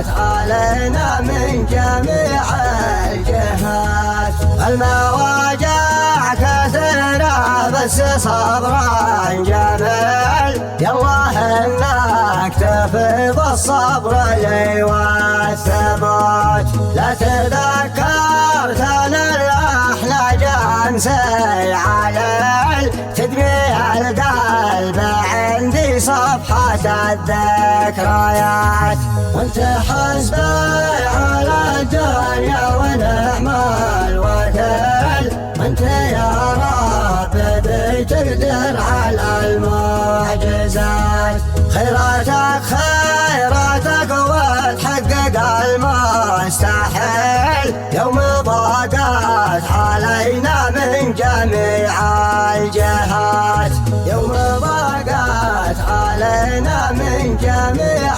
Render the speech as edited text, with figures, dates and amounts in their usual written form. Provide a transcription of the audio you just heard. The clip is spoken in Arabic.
علينا من جميع الجهات. المواجع كثيرة بس صبرا جميل، يالله انك تفيض الصبر لي والثبات. لا تذكر ثاني الاحلى جنسي عليل، تدمي القلب عندي صفحة الذكريات. وانت حسبي على الدنيا ونعم الوكيل، وانت يا رب بتقدر على المعجزات. خيراتك وتحقق المستحيل، يوم ضاقت علينا من جميع الجهات. يوم ضاقت علينا من جميع